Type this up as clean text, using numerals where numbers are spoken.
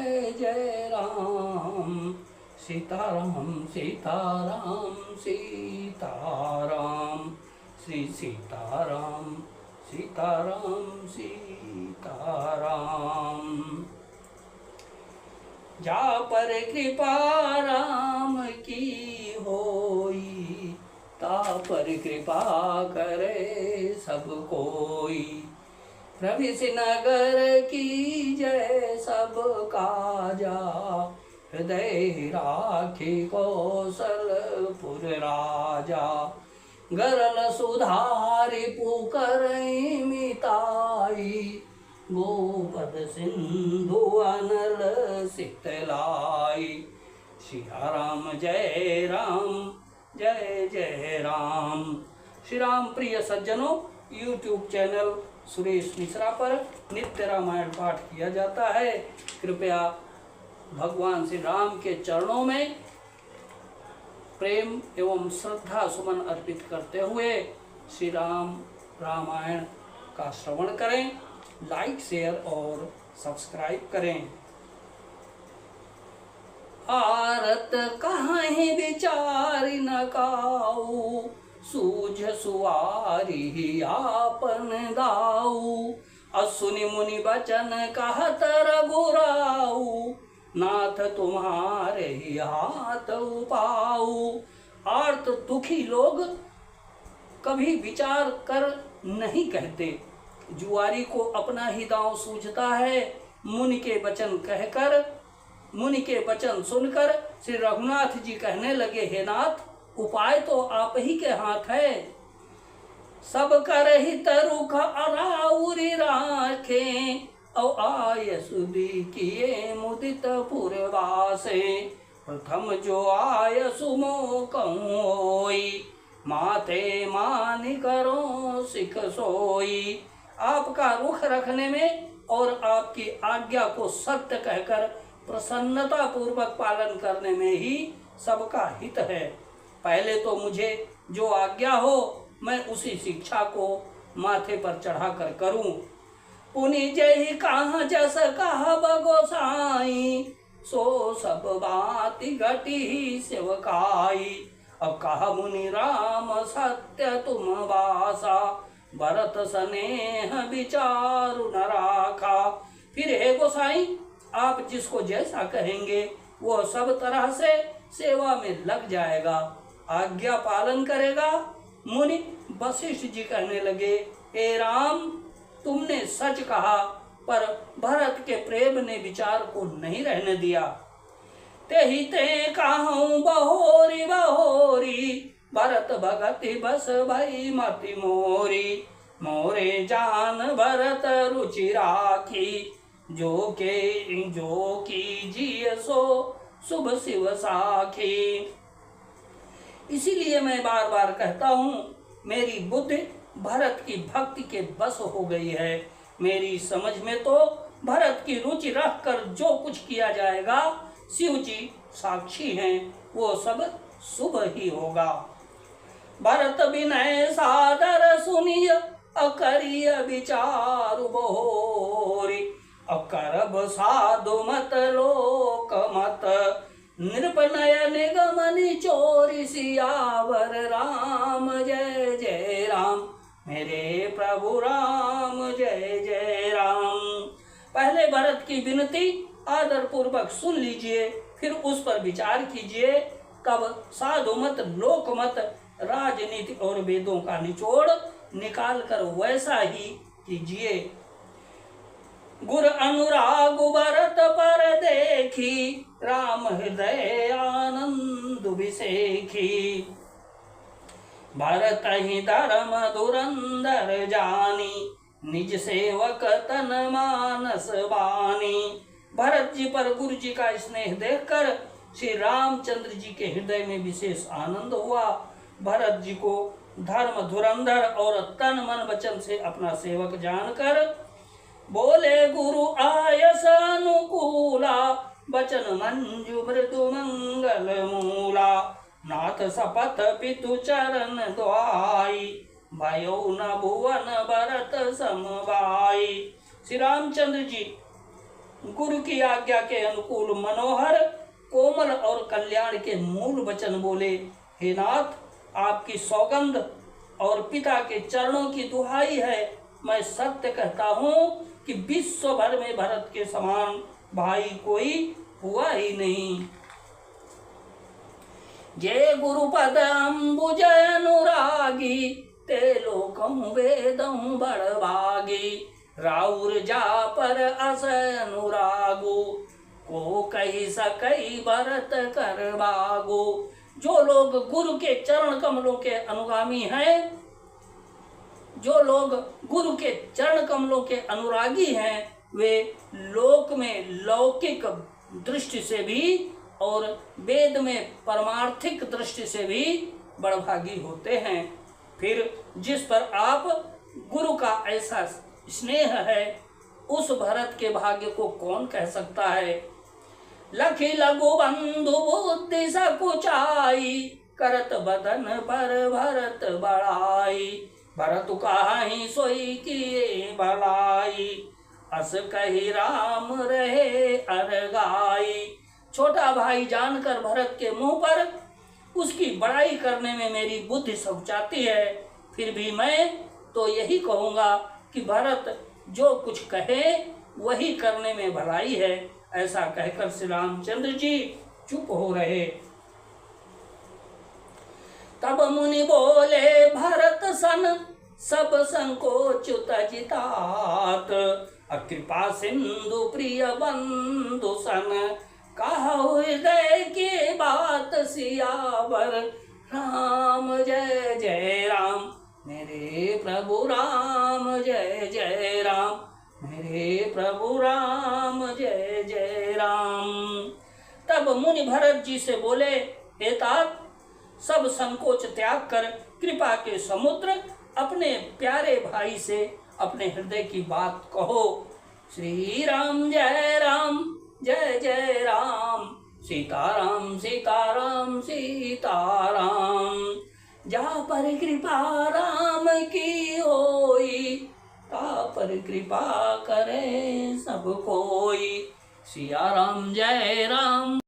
जय जय राम। सीताराम सीताराम सीताराम, श्री सीताराम सीताराम सीताराम। जा पर कृपा राम की होई, ता पर कृपा करे सब कोई। प्रविश नगर की जय सब काजा, हृदय राखी कौशलपुर राजा। गरल सुधारि पुकरई मिताई, गोपद सिंधु अनल सितलाई। सिया राम जय राम जय जय राम। श्री राम प्रिय सज्जनों, यूट्यूब चैनल सुरेश मिश्रा पर नित्य रामायण पाठ किया जाता है। कृपया भगवान श्री राम के चरणों में प्रेम एवं श्रद्धा सुमन अर्पित करते हुए श्री राम रामायण का श्रवण करें, लाइक शेयर और सब्सक्राइब करें। आरत कहीं विचार न काऊ, सूझ सुवारी आपन दाऊ। असुनि मुनि बचन कहत रघुराऊ, नाथ तुम्हारे ही हाथ पाऊ। आर्त दुखी लोग कभी विचार कर नहीं कहते। जुआरी को अपना ही दांव सूझता है। मुनि के वचन सुनकर श्री रघुनाथ जी कहने लगे, हे नाथ, उपाय तो आप ही के हाथ है। सब कर हित रुख अराउरी राखे, औ आय सुदी किए मुदित पुरवासे। प्रथम जो आय सुमो कहोई, माथे मानि करो सिख सोई। आपका रुख रखने में और आपकी आज्ञा को सत्य कहकर प्रसन्नता पूर्वक पालन करने में ही सबका हित है। पहले तो मुझे जो आज्ञा हो मैं उसी शिक्षा को माथे पर चढ़ाकर करूं। पुनि जय कहाँ जस कहा बगोसाई, सो सब बात घटी सेवकाई। अब कहा मुनि राम सत्य तुम वासा, भरत स्नेह विचारु न राखा। फिर हे गोसाई, आप जिसको जैसा कहेंगे वो सब तरह से सेवा में लग जाएगा, आज्ञा पालन करेगा। मुनि वशिष्ठ जी कहने लगे, हे राम, तुमने सच कहा, पर भरत के प्रेम ने विचार को नहीं रहने दिया। ते ही ते कहूँ बहोरी बहोरी, भरत भगति बस भई मति मोरी। मोरे जान भरत रुचि राखी, जो की जिय सो शुभ शिव साखी। इसीलिए मैं बार बार कहता हूँ, मेरी बुद्धि भरत की भक्ति के बस हो गई है। मेरी समझ में तो भरत की रुचि रखकर जो कुछ किया जाएगा, शिव जी साक्षी हैं, वो सब शुभ ही होगा। भरत विनय सादर सुनिय, अकरिय विचारु बहोरी। अकरब साधु मत लोक मत, नृपनय निगम निचोरी। सियावर राम जय जय राम, मेरे प्रभु राम जय जय राम। पहले भरत की विनती आदर पूर्वक सुन लीजिए, फिर उस पर विचार कीजिए। तब साधु मत लोक मत, राजनीति और वेदों का निचोड़ निकाल कर वैसा ही कीजिए। गुर अनुराग भरत पर देखी, राम हृदय आनंद विसेखी। भरत ही धर्म धुरंधर जानी, निज सेवक तन मानस बानी। भरत जी पर गुरु जी का स्नेह देखकर श्री रामचंद्र जी के हृदय में विशेष आनंद हुआ। भरत जी को धर्म धुरंधर और तन मन वचन से अपना सेवक जानकर बोले, गुरु आयस अनुकूला, वचन मंजु मृदु मंगल मूला। नाथ सपथ पितु चरण द्वाई, भयो न भुवन भरत समवाई। श्री रामचंद्र जी गुरु की आज्ञा के अनुकूल मनोहर कोमल और कल्याण के मूल वचन बोले। हे नाथ, आपकी सौगंध और पिता के चरणों की दुहाई है, मैं सत्य कहता हूँ कि विश्व भर में भरत के समान भाई कोई हुआ ही नहीं। जय गुरुपद अम्बुज अनुरागी, ते लोकम वेदम बड़भागी। राउर जा पर अस अनुरागो, को कही सकई भरत कर बागो। जो लोग गुरु के चरण कमलों के अनुगामी हैं, जो लोग गुरु के चरण कमलों के अनुरागी हैं, वे लोक में लौकिक दृष्टि से भी और वेद में परमार्थिक दृष्टि से भी बड़भागी होते हैं। फिर जिस पर आप गुरु का ऐसा स्नेह है, उस भरत के भाग्य को कौन कह सकता है। लखी लघु बंधु बुद्धि सकुचाई, करत बदन पर भरत बड़ाई। भरत कहाही सोई किए भलाई, अस कही राम रहे अरगाई। छोटा भाई जानकर भरत के मुंह पर उसकी बड़ाई करने में मेरी बुद्धि सकुचाती है, फिर भी मैं तो यही कहूँगा कि भरत जो कुछ कहे वही करने में भलाई है। ऐसा कहकर श्री रामचंद्र जी चुप हो रहे। तब मुनि बोले भरत सन, सब संकोच तजितात। अकृपा सिंधु प्रिय बंधु सन, कहो हृदय की बात सियावर। राम जय जय राम, मेरे प्रभु राम जय जय राम, मेरे प्रभु राम जय जय राम। तब मुनि भरत जी से बोले, हे तात, सब संकोच त्याग कर कृपा के समुद्र अपने प्यारे भाई से अपने हृदय की बात कहो। श्री राम जय राम, जय जय राम, सीताराम सीताराम सीताराम। जा पर कृपा राम की होई, ता पर कृपा करे सब कोई। सिया राम जय राम।